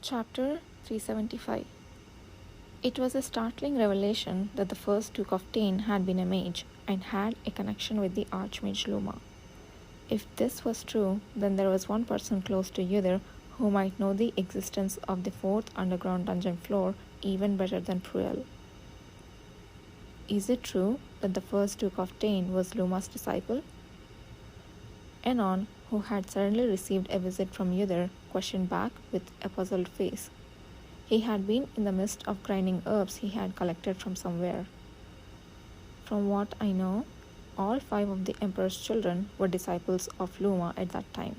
Chapter 375. It was a startling revelation that the first Duke of Tane had been a mage and had a connection with the Archmage Luma. If this was true, then there was one person close to Uther who might know the existence of the fourth underground dungeon floor even better than Pruel. Is it true that the first Duke of Tane was Luma's disciple? Enon, who had suddenly received a visit from Uther, questioned back with a puzzled face. He had been in the midst of grinding herbs he had collected from somewhere. From what I know, all 5 of the Emperor's children were disciples of Luma at that time.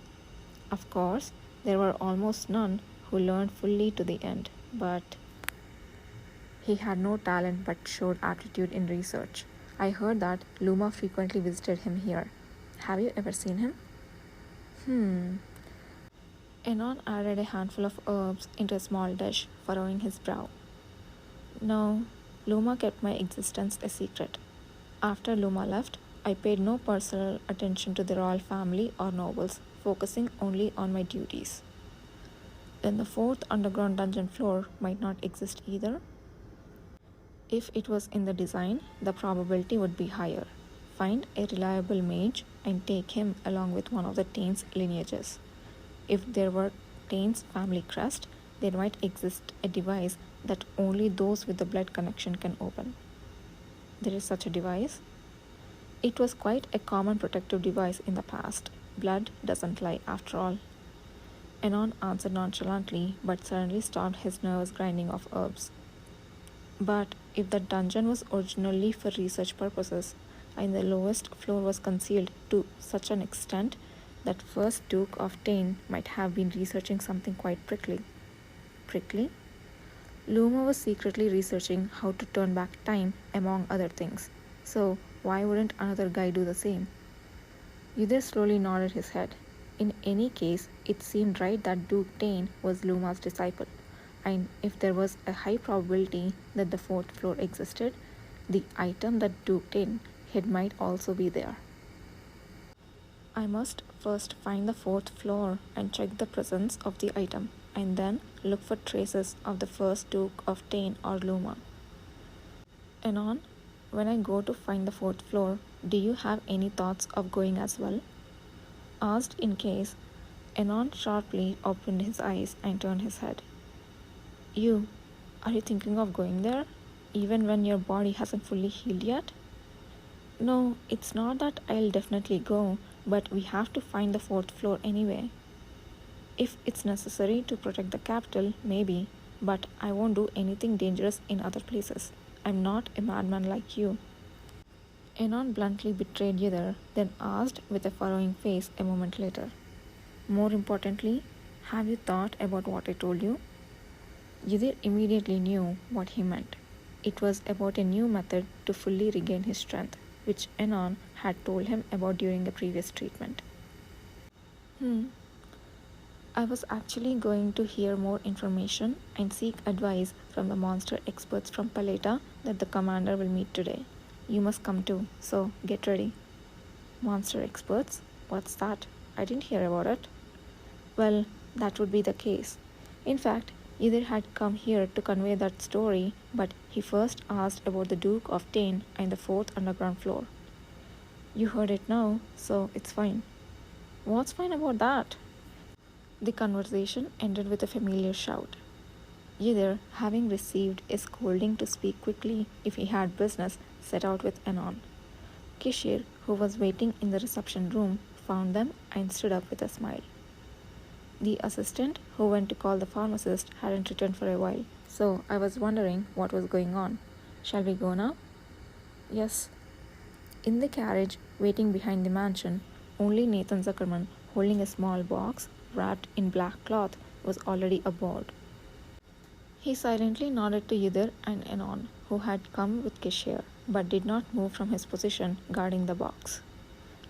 Of course, there were almost none who learned fully to the end, but he had no talent but showed aptitude in research. I heard that Luma frequently visited him here. Have you ever seen him? Enon added a handful of herbs into a small dish, furrowing his brow. No, Luma kept my existence a secret. After Luma left, I paid no personal attention to the royal family or nobles, focusing only on my duties. Then the fourth underground dungeon floor might not exist either. If it was in the design, the probability would be higher. Find a reliable mage and take him along with one of the Tane's lineages. If there were Tane's family crest, there might exist a device that only those with the blood connection can open. There is such a device? It was quite a common protective device in the past. Blood doesn't lie after all. Enon answered nonchalantly, but suddenly stopped his nervous grinding of herbs. But if the dungeon was originally for research purposes, and the lowest floor was concealed to such an extent that first Duke of Tane might have been researching something quite prickly. Prickly? Luma was secretly researching how to turn back time, among other things. So why wouldn't another guy do the same? Uther slowly nodded his head. In any case, it seemed right that Duke Tane was Luma's disciple, and if there was a high probability that the fourth floor existed, the item that Duke Tane hid might also be there. I must first find the fourth floor and check the presence of the item, and then look for traces of the first Duke of Tane or Luma. Enon, when I go to find the fourth floor, do you have any thoughts of going as well? Asked in case, Enon sharply opened his eyes and turned his head. Are you thinking of going there, even when your body hasn't fully healed yet? No, it's not that I'll definitely go, but we have to find the fourth floor anyway. If it's necessary to protect the capital, maybe, but I won't do anything dangerous in other places. I'm not a madman like you. Enon bluntly betrayed Uther, then asked with a furrowing face a moment later. More importantly, have you thought about what I told you? Uther immediately knew what he meant. It was about a new method to fully regain his strength, which Enon had told him about during a previous treatment. I was actually going to hear more information and seek advice from the monster experts from Paleta that the commander will meet today. You must come too, so get ready. Monster experts? What's that? I didn't hear about it. Well, that would be the case. In fact, Uther had come here to convey that story, but he first asked about the Duke of Tane and the fourth underground floor. You heard it now, so it's fine. What's fine about that? The conversation ended with a familiar shout. Uther, having received a scolding to speak quickly if he had business, set out with Enon. Kishir, who was waiting in the reception room, found them and stood up with a smile. The assistant who went to call the pharmacist hadn't returned for a while, so I was wondering what was going on. Shall we go now? Yes. In the carriage, waiting behind the mansion, only Nathan Zuckerman, holding a small box wrapped in black cloth, was already aboard. He silently nodded to Uther and Enon, who had come with Kishir, but did not move from his position guarding the box.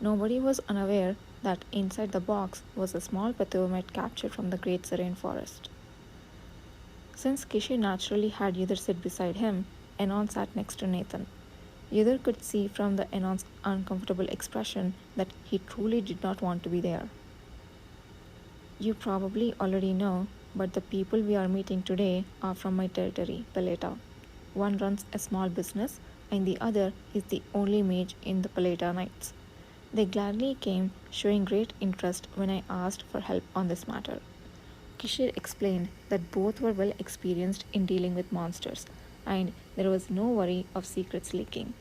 Nobody was unaware that inside the box was a small Pethumet captured from the Great Serene Forest. Since Kishir naturally had Uther sit beside him, Enon sat next to Nathan. Uther could see from the Enon's uncomfortable expression that he truly did not want to be there. You probably already know, but the people we are meeting today are from my territory, Peleta. One runs a small business, and the other is the only mage in the Peleta Knights. They gladly came, showing great interest when I asked for help on this matter. Kishir explained that both were well experienced in dealing with monsters, and there was no worry of secrets leaking.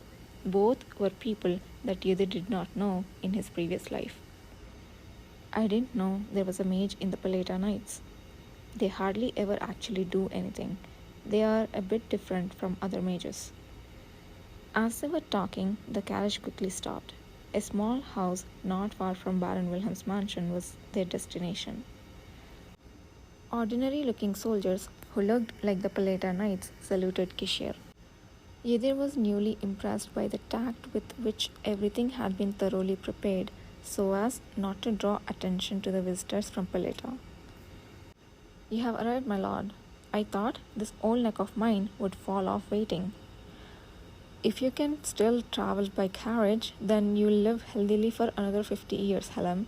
Both were people that Yudhir did not know in his previous life. I didn't know there was a mage in the Peleta Knights. They hardly ever actually do anything. They are a bit different from other mages. As they were talking, the carriage quickly stopped. A small house not far from Baron Wilhelm's mansion was their destination. Ordinary looking soldiers who looked like the Peleta Knights saluted Kishir. Yidhir was newly impressed by the tact with which everything had been thoroughly prepared so as not to draw attention to the visitors from Peleta. You have arrived, my lord. I thought this old neck of mine would fall off waiting. If you can still travel by carriage, then you'll live healthily for another 50 years, Helem.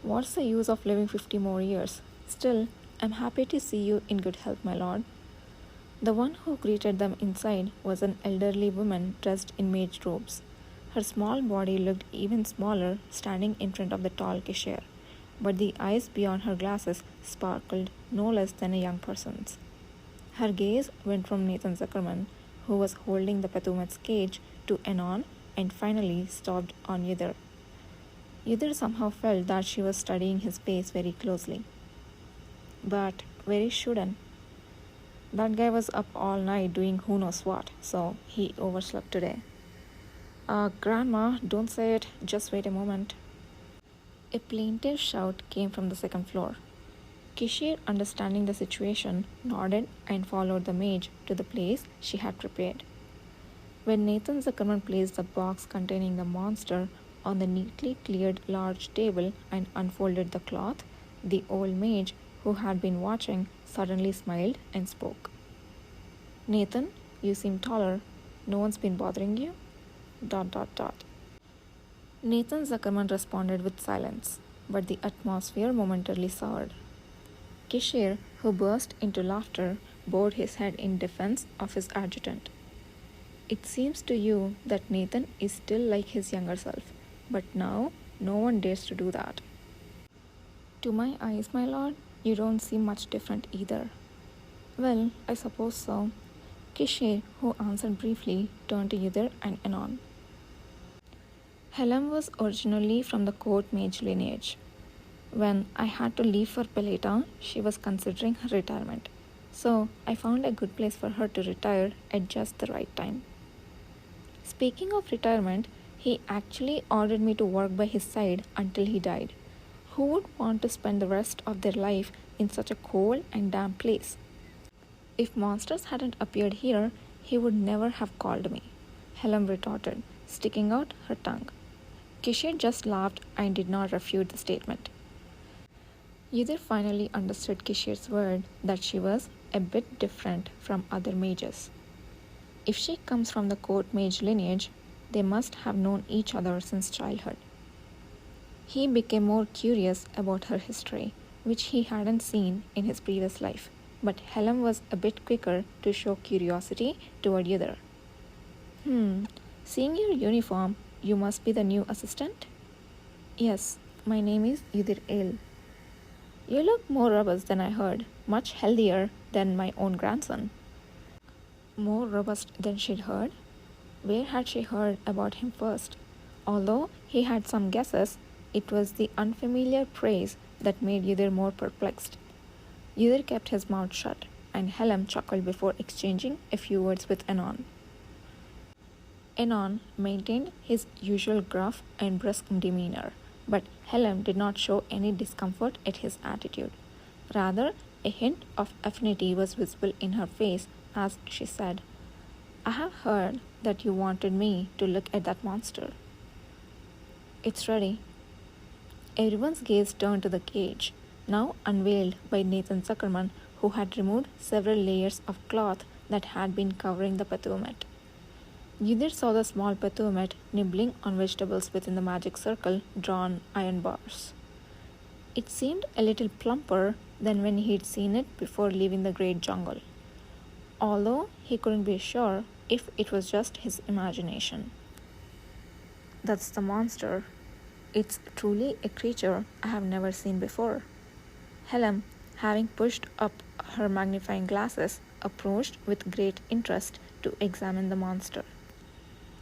What's the use of living 50 more years? Still, I'm happy to see you in good health, my lord. The one who greeted them inside was an elderly woman dressed in mage robes. Her small body looked even smaller standing in front of the tall Kishir, but the eyes beyond her glasses sparkled no less than a young person's. Her gaze went from Nathan Zuckerman, who was holding the Patumet's cage, to Anon, and finally stopped on Yidhir. Yidhir somehow felt that she was studying his face very closely. But very shouldn't. That guy was up all night doing who knows what, so he overslept today. Grandma, don't say it, just wait a moment. A plaintive shout came from the second floor. Kishir, understanding the situation, nodded and followed the mage to the place she had prepared. When Nathan Zuckerman placed the box containing the monster on the neatly cleared large table and unfolded the cloth, the old mage, who had been watching, suddenly smiled and spoke. Nathan, you seem taller. No one's been bothering you? ... Nathan Zuckerman responded with silence, but the atmosphere momentarily soured. Kishir, who burst into laughter, bowed his head in defense of his adjutant. It seems to you that Nathan is still like his younger self, but now no one dares to do that. To my eyes, my lord, you don't seem much different either. Well, I suppose so. Kishir, who answered briefly, turned to Yidhir and Anon. Helem was originally from the court mage lineage. When I had to leave for Peleta, she was considering her retirement. So I found a good place for her to retire at just the right time. Speaking of retirement, he actually ordered me to work by his side until he died. Who would want to spend the rest of their life in such a cold and damp place? If monsters hadn't appeared here, he would never have called me, Helem retorted, sticking out her tongue. Kishir just laughed and did not refute the statement. Yidhir finally understood Kishir's word that she was a bit different from other mages. If she comes from the court mage lineage, they must have known each other since childhood. He became more curious about her history, which he hadn't seen in his previous life, but Helem was a bit quicker to show curiosity toward Yidhir. Seeing your uniform, you must be the new assistant? Yes, my name is Yidhir El. You look more robust than I heard, much healthier than my own grandson. More robust than she'd heard? Where had she heard about him first? Although he had some guesses, it was the unfamiliar praise that made Yidhir more perplexed. Yidhir kept his mouth shut, and Helem chuckled before exchanging a few words with Anon. Anon maintained his usual gruff and brusque demeanor, but Helem did not show any discomfort at his attitude. Rather, a hint of affinity was visible in her face as she said, I have heard that you wanted me to look at that monster. It's ready. Everyone's gaze turned to the cage, now unveiled by Nathan Zuckerman, who had removed several layers of cloth that had been covering the Patumet. Yidhir saw the small Patumet nibbling on vegetables within the magic circle drawn iron bars. It seemed a little plumper than when he'd seen it before leaving the great jungle, although he couldn't be sure if it was just his imagination. That's the monster. It's truly a creature I have never seen before. Helen, having pushed up her magnifying glasses, approached with great interest to examine the monster.